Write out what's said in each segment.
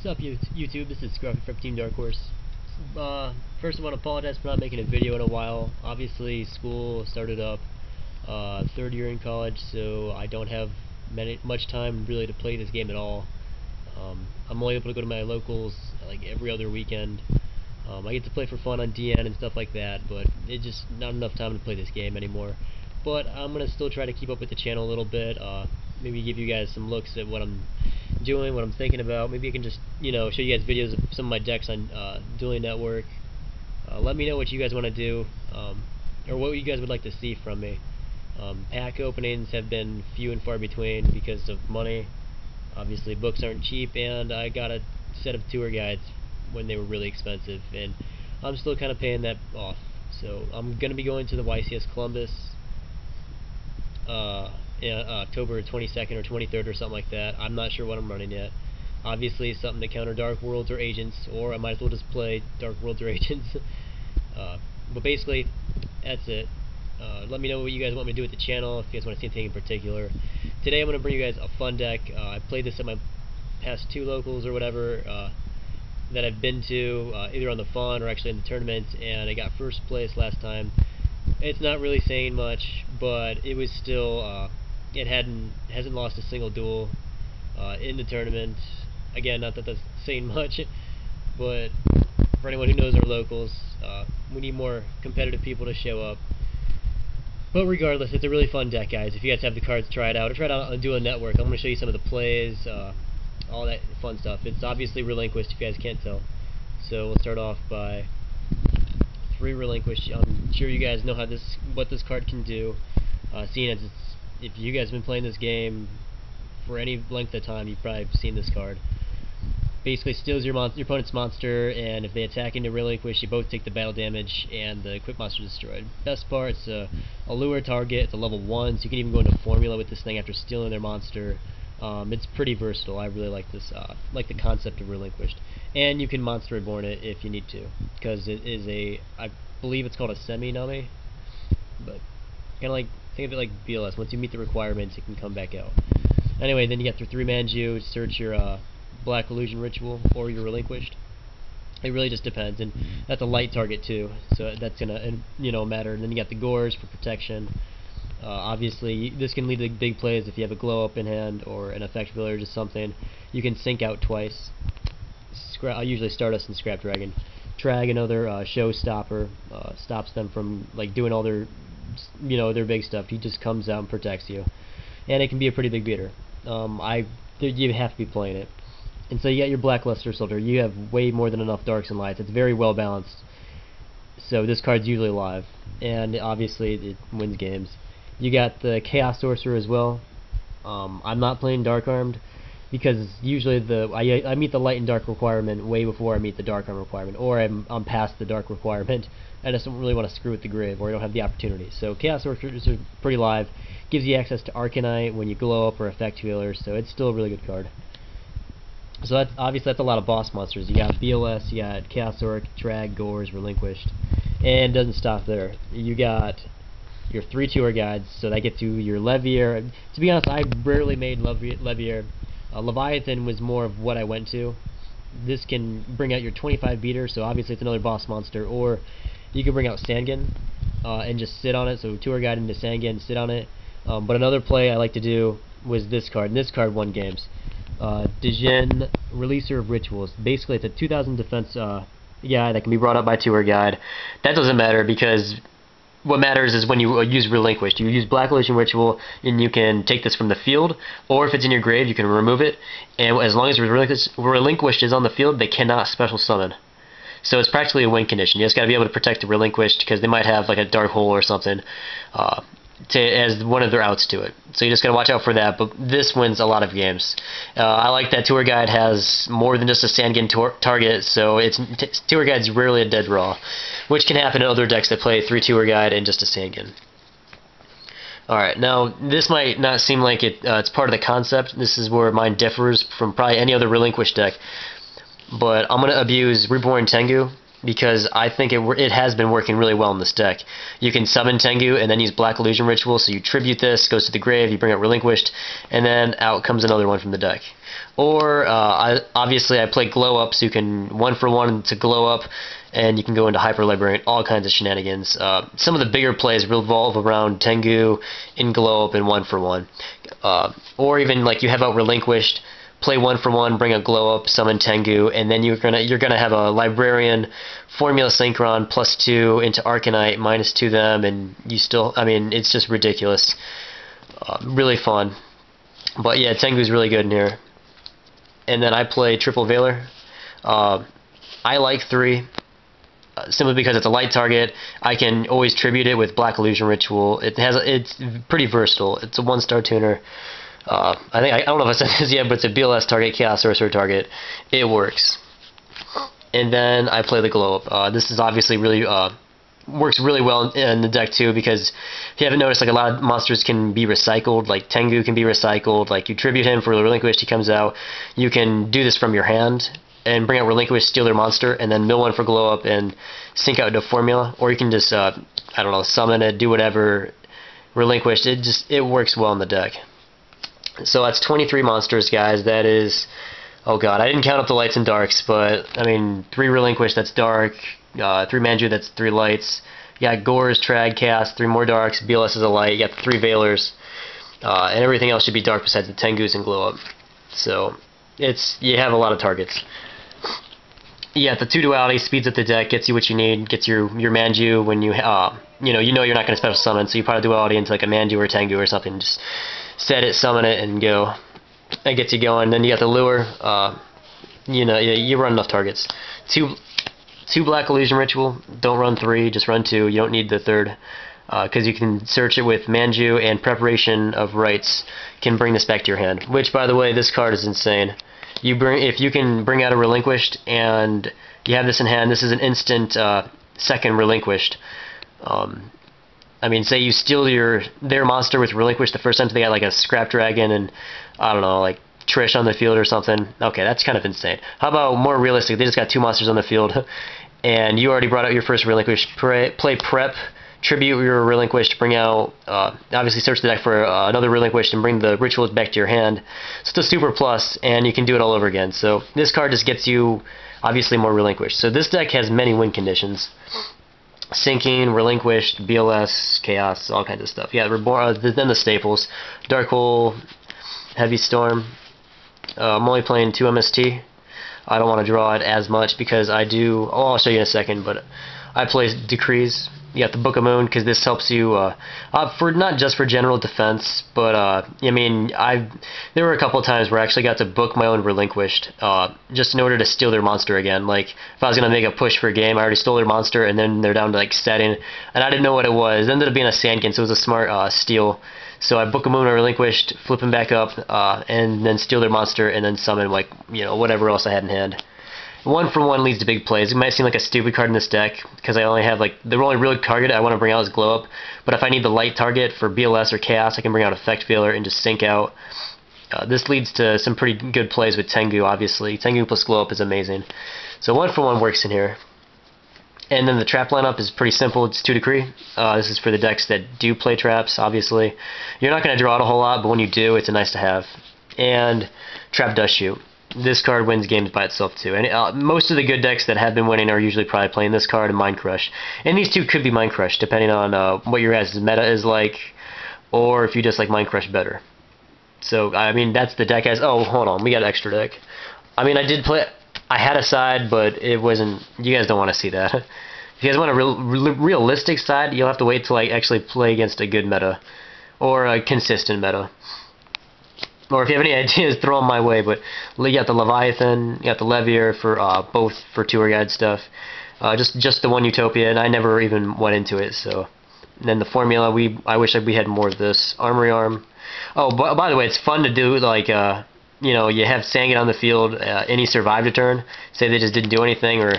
What's up, YouTube? This is Scruffy from TeamDarkHorse. First, I want to apologize for not making a video in a while. Obviously, school started up, third year in college, so I don't have much time really to play this game at all. I'm only able to go to my locals like every other weekend. I get to play for fun on DN and stuff like that, but it's just not enough time to play this game anymore. But I'm gonna still try to keep up with the channel a little bit. Maybe give you guys some looks at what I'm doing, what I'm thinking about. Maybe I can just, show you guys videos of some of my decks on Dueling Network. Let me know what you guys want to do, or what you guys would like to see from me. Pack openings have been few and far between because of money. Obviously, books aren't cheap, and I got a set of tour guides when they were really expensive, and I'm still kind of paying that off. So I'm going to be going to the YCS Columbus October 22nd or 23rd or something like that. I'm not sure what I'm running yet. Obviously something to counter Dark Worlds or Agents, or I might as well just play Dark Worlds or Agents. But basically, that's it. Let me know what you guys want me to do with the channel, if you guys want to see anything in particular. Today I'm going to bring you guys a fun deck. I played this at my past two locals or whatever that I've been to, either on the fun or actually in the tournament, and I got first place last time. It's not really saying much, but it was still, it hasn't lost a single duel in the tournament. Again, not that that's saying much, but for anyone who knows our locals, we need more competitive people to show up. But regardless, it's a really fun deck, guys. If you guys have the cards, try it out. Or try it out on Dueling Network. I'm going to show you some of the plays, all that fun stuff. It's obviously Relinquished, if you guys can't tell. So we'll start off by 3 Relinquished. I'm sure you guys know what this card can do. Seeing as if you guys have been playing this game for any length of time, you've probably seen this card. Basically steals your opponent's monster, and if they attack into Relinquish, you both take the battle damage and the equipped monster destroyed. Best part, it's a lure target. It's a level 1, so you can even go into formula with this thing after stealing their monster. It's pretty versatile. I really like this, like the concept of Relinquished. And you can Monster Reborn it if you need to, because it is I believe it's called a semi-nummy, but kind of like, think of it like BLS. Once you meet the requirements, it can come back out. Anyway, then you got your 3-man Jew, search your Black Illusion Ritual or your Relinquished. It really just depends, and that's a light target too, so that's gonna matter. And then you got the Gores for protection. Obviously, this can lead to big plays if you have a glow up in hand or an effect village or something. You can sync out twice. I usually start us in Scrap Dragon. Trag, another showstopper, stops them from like doing all their their big stuff. He just comes out and protects you, and it can be a pretty big beater. You have to be playing it. And so you got your Black Luster Soldier. You have way more than enough darks and lights. It's very well balanced. So this card's usually live, and obviously it wins games. You got the Chaos Sorcerer as well. I'm not playing Dark Armed because usually I meet the light and dark requirement way before I meet the dark arm requirement, or I'm past the dark requirement. I just don't really want to screw with the grave, or I don't have the opportunity. So Chaos Sorcerer is pretty live. Gives you access to Arcanite when you glow up or effect healers, so it's still a really good card. So that's obviously a lot of boss monsters. You got BLS, you got Chaos Orc, Drag, Gores, Relinquished, and it doesn't stop there. You got your 3 tour guides, so that gets you your Levier. To be honest, I rarely made Levier. Leviathan was more of what I went to. This can bring out your 25 beater, so obviously it's another boss monster, or you can bring out Sangan and just sit on it, so tour guide into Sangan, sit on it. But another play I like to do was this card, and this card won games. Djinn, Releaser of Rituals. Basically, it's a 2000 defense guy that can be brought up by tour guide. That doesn't matter because what matters is when you use Relinquished. You use Black Illusion Ritual, and you can take this from the field, or if it's in your grave, you can remove it. And as long as Relinquished is on the field, they cannot special summon. So it's practically a win condition. You just got to be able to protect the Relinquished because they might have like a Dark Hole or something as one of their outs to it. So you just got to watch out for that, but this wins a lot of games. I like that tour guide has more than just a Sangan target, so tour guide's rarely a dead draw, which can happen in other decks that play 3 tour guide and just a Sangan. Alright, now this might not seem like it's part of the concept. This is where mine differs from probably any other Relinquished deck, but I'm going to abuse Reborn Tengu because I think it has been working really well in this deck. You can summon Tengu and then use Black Illusion Ritual, so you tribute this, goes to the grave, you bring out Relinquished, and then out comes another one from the deck. Or obviously I play glow up, so you can 1-for-1 to glow up, and you can go into Hyper Librarian, all kinds of shenanigans. Some of the bigger plays revolve around Tengu in glow up and 1-for-1. Or even like you have out Relinquished, play 1-for-1, bring a glow up, summon Tengu, and then you're gonna have a Librarian Formula Synchron +2 into Arcanite, -2 them, and you still, I mean, it's just ridiculous. Really fun. But yeah, Tengu's really good in here. And then I play Triple Veiler. I like 3. Simply because it's a light target. I can always tribute it with Black Illusion Ritual. It's pretty versatile. It's a 1-star tuner. I don't know if I said this yet, but it's a BLS target, Chaos Sorcerer target. It works. And then I play the glow up. This is obviously really works really well in the deck too, because if you haven't noticed, like a lot of monsters can be recycled. Like Tengu can be recycled. Like you tribute him for Relinquished, he comes out. You can do this from your hand and bring out Relinquish, steal their monster, and then mill 1 for glow up and sync out into Formula. Or you can just I don't know, summon it, do whatever. Relinquished, it works well in the deck. So that's 23 monsters, guys. That is, oh god, I didn't count up the lights and darks, but I mean 3 Relinquished, that's dark. 3 Manju, that's 3 lights. You got Gores, Trag, Chaos, 3 more darks. BLS is a light. You got the 3 Veilers, and everything else should be dark besides the Tengus and glow up. So you have a lot of targets. Yeah, the 2 duality speeds up the deck, gets you what you need, gets your Manju when you you know you're not going to special summon, so you put a duality into like a Manju or Tengu or something, just set it, summon it, and go. That gets you going. Then you got the lure. You know, you run enough targets. 2 Black Illusion Ritual. Don't run 3, just run 2. You don't need the 3rd, because you can search it with Manju, and Preparation of Rites can bring this back to your hand. Which, by the way, this card is insane. If you can bring out a Relinquished and you have this in hand, this is an instant second Relinquished. I mean, say you steal their monster with Relinquished the first time they got like a Scrap Dragon and I don't know, like Trish on the field or something. Okay, that's kind of insane. How about more realistic? They just got 2 monsters on the field, and you already brought out your first Relinquished. Play Prep, tribute your Relinquished, bring out, obviously search the deck for another Relinquished and bring the rituals back to your hand. So it's a super plus, and you can do it all over again. So this card just gets you, obviously, more Relinquished. So this deck has many win conditions. Sinking, Relinquished, BLS, Chaos, all kinds of stuff. Yeah, then the staples. Dark Hole, Heavy Storm. I'm only playing 2 MST. I don't want to draw it as much because I do... Oh, I'll show you in a second, but I play Decrees. You got the Book of Moon because this helps you for not just for general defense, but I mean, there were a couple of times where I actually got to book my own Relinquished just in order to steal their monster again. Like if I was gonna make a push for a game, I already stole their monster, and then they're down to like setting, and I didn't know what it was. It ended up being a Sandkin, so it was a smart steal. So I Book of Moon or Relinquished, flip him back up, and then steal their monster, and then summon like whatever else I had in hand. 1-for-1 leads to big plays. It might seem like a stupid card in this deck because I only have like the only real target I want to bring out is glow up. But if I need the light target for BLS or Chaos, I can bring out Effect Veiler and just sync out. This leads to some pretty good plays with Tengu. Obviously, Tengu plus glow up is amazing. So 1-for-1 works in here. And then the trap lineup is pretty simple. It's 2 Decree. This is for the decks that do play traps. Obviously, you're not going to draw it a whole lot, but when you do, it's a nice to have. And Trap Dust Shoot. This card wins games by itself too, and most of the good decks that have been winning are usually probably playing this card and Mind Crush. And these two could be Mind Crush depending on what your guys' meta is like, or if you just like Mind Crush better. So I mean that's the deck, guys. Oh, hold on, we got an extra deck. I mean I had a side, but it wasn't. You guys don't want to see that. If you guys want a realistic side, you'll have to wait till I actually play against a good meta or a consistent meta. Or if you have any ideas, throw them my way. But you got the Leviathan, you got the Levier for both for tour guide stuff. Just the one Utopia, and I never even went into it. So and then the formula, I wish we had more of this. Armory Arm. Oh, by the way, it's fun to do like you have Sangan on the field, any survived a turn. Say they just didn't do anything, or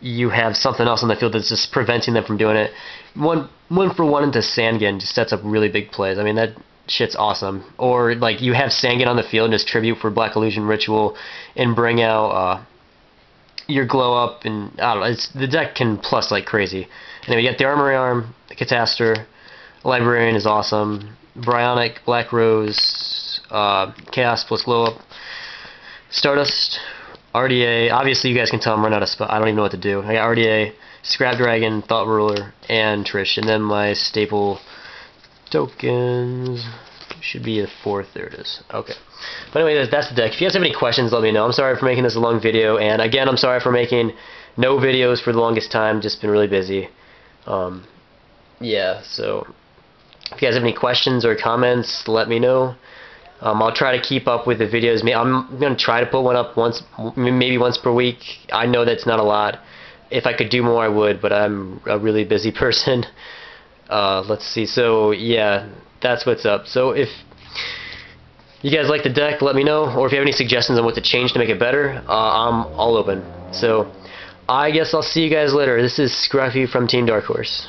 you have something else on the field that's just preventing them from doing it. 1-for-1 into Sangan just sets up really big plays. I mean that shit's awesome. Or like you have Sangan on the field and just tribute for Black Illusion Ritual and bring out your glow up, and I don't know, the deck can plus like crazy. Anyway, you got the Armory Arm, the Catastor, Librarian is awesome, Bryonic, Black Rose, Chaos plus glow up. Stardust, RDA. Obviously, you guys can tell I'm running out of spot. I don't even know what to do. I got RDA, Scrap Dragon, Thought Ruler, and Trish. And then my staple tokens should be the 4th. There it is. Okay. But anyway, that's the deck. If you guys have any questions, let me know. I'm sorry for making this a long video. And again, I'm sorry for making no videos for the longest time. Just been really busy. Yeah, so if you guys have any questions or comments, let me know. I'll try to keep up with the videos. I'm going to try to put one up maybe once per week. I know that's not a lot. If I could do more, I would, but I'm a really busy person. Let's see. So, yeah, that's what's up. So, if you guys like the deck, let me know. Or if you have any suggestions on what to change to make it better, I'm all open. So, I guess I'll see you guys later. This is Scruffy from Team Dark Horse.